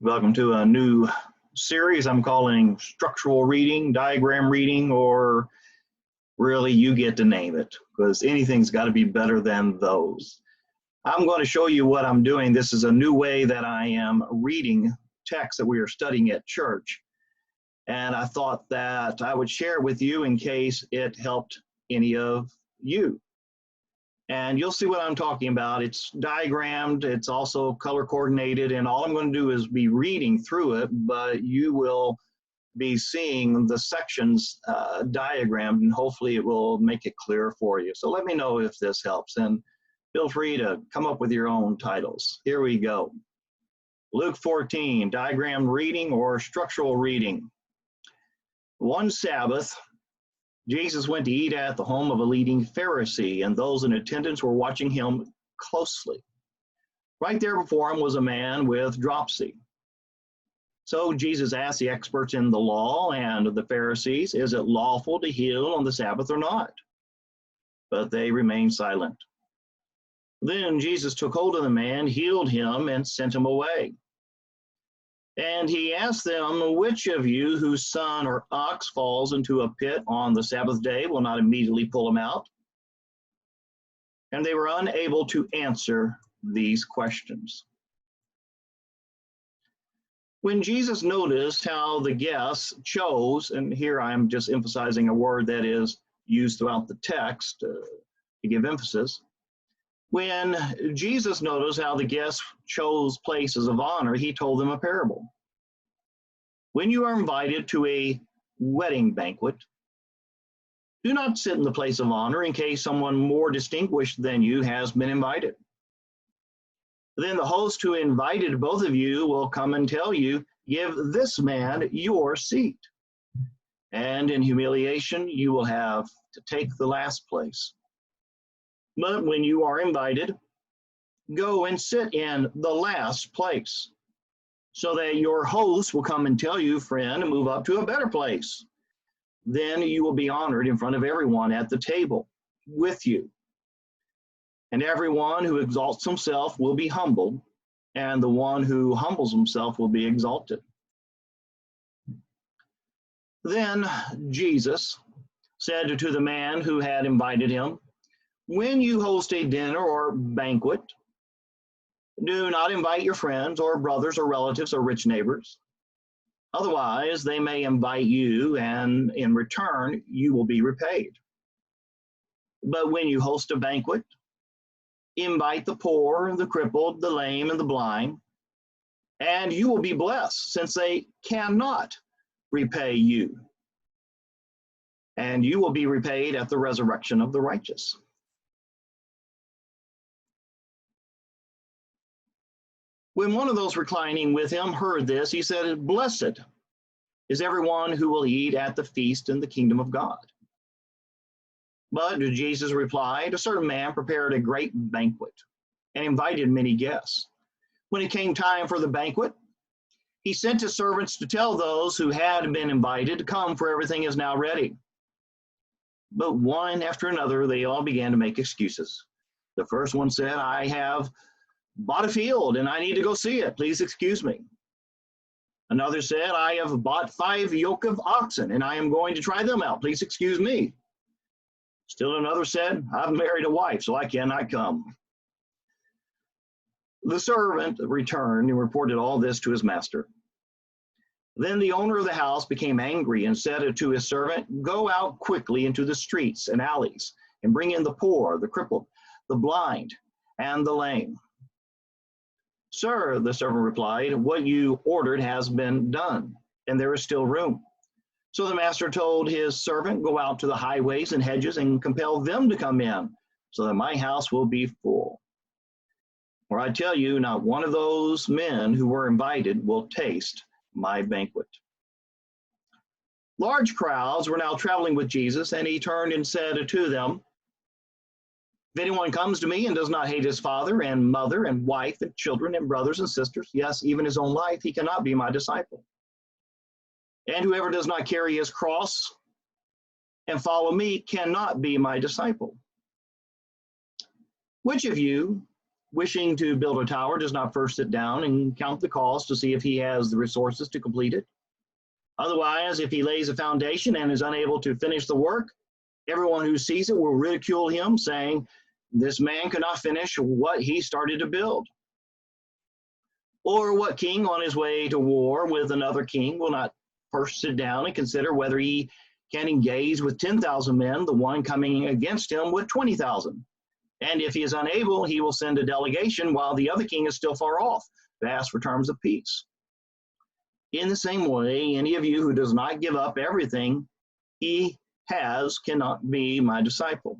Welcome to a new series I'm calling structural reading, diagram reading, or really you get to name it because anything's got to be better than those. I'm going to show you what I'm doing. This is a new way that I am reading text that we are studying at church. And I thought that I would share it with you in case it helped any of you. And you'll see what I'm talking about. It's diagrammed, it's also color coordinated, and all I'm going to do is be reading through it, but you will be seeing the sections diagrammed, and hopefully it will make it clear for you. So let me know if this helps, and feel free to come up with your own titles. Here we go. Luke 14, diagrammed reading or structural reading. One Sabbath, Jesus went to eat at the home of a leading Pharisee, and those in attendance were watching him closely. Right there before him was a man with dropsy. So Jesus asked the experts in the law and the Pharisees, is it lawful to heal on the Sabbath or not? But they remained silent. Then Jesus took hold of the man, healed him, and sent him away. And he asked them, which of you whose son or ox falls into a pit on the Sabbath day will not immediately pull him out? And they were unable to answer these questions. When Jesus noticed how the guests chose, and here I'm just emphasizing a word that is used throughout the text to give emphasis. When Jesus noticed how the guests chose places of honor, he told them a parable. When you are invited to a wedding banquet, do not sit in the place of honor in case someone more distinguished than you has been invited. Then the host who invited both of you will come and tell you, give this man your seat. And in humiliation, you will have to take the last place. But when you are invited, go and sit in the last place, so that your host will come and tell you, friend, move up to a better place. Then you will be honored in front of everyone at the table with you. And everyone who exalts himself will be humbled, and the one who humbles himself will be exalted. Then Jesus said to the man who had invited him, when you host a dinner or banquet, do not invite your friends or brothers or relatives or rich neighbors. Otherwise, they may invite you, and in return, you will be repaid. But when you host a banquet, invite the poor, the crippled, the lame, and the blind, and you will be blessed, since they cannot repay you. And you will be repaid at the resurrection of the righteous. When one of those reclining with him heard this, he said, blessed is everyone who will eat at the feast in the kingdom of God. But Jesus replied, a certain man prepared a great banquet and invited many guests. When it came time for the banquet, he sent his servants to tell those who had been invited to come, for everything is now ready. But one after another, they all began to make excuses. The first one said, I have bought a field and I need to go see it. Please excuse me. Another said, I have bought 5 yoke of oxen and I am going to try them out. Please excuse me. Still another said, I've married a wife, so I cannot come. The servant returned and reported all this to his master. Then the owner of the house became angry and said to his servant, go out quickly into the streets and alleys and bring in the poor, the crippled, the blind, and the lame. Sir, the servant replied, what you ordered has been done, and there is still room. So the master told his servant, go out to the highways and hedges and compel them to come in, so that my house will be full. For I tell you, not one of those men who were invited will taste my banquet. Large crowds were now traveling with Jesus, and he turned and said to them, if anyone comes to me and does not hate his father and mother and wife and children and brothers and sisters, yes, even his own life, he cannot be my disciple. And whoever does not carry his cross and follow me cannot be my disciple. Which of you, wishing to build a tower does not first sit down and count the cost to see if he has the resources to complete it. Otherwise, if he lays a foundation and is unable to finish the work, everyone who sees it will ridicule him, saying, "This man could not finish what he started to build." Or what king on his way to war with another king will not first sit down and consider whether he can engage with 10,000 men, the one coming against him with 20,000? And if he is unable, he will send a delegation while the other king is still far off to ask for terms of peace. In the same way, any of you who does not give up everything he has cannot be my disciple.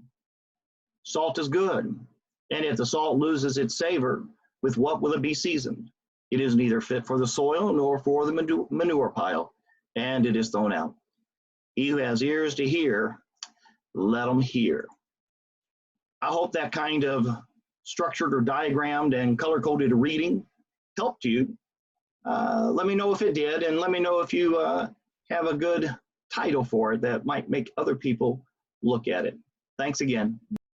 Salt is good, and if the salt loses its savor, with what will it be seasoned? It is neither fit for the soil nor for the manure pile, and it is thrown out. He who has ears to hear, let him hear. I hope that kind of structured or diagrammed and color-coded reading helped you. Let me know if it did, and let me know if you have a good title for it that might make other people look at it. Thanks again.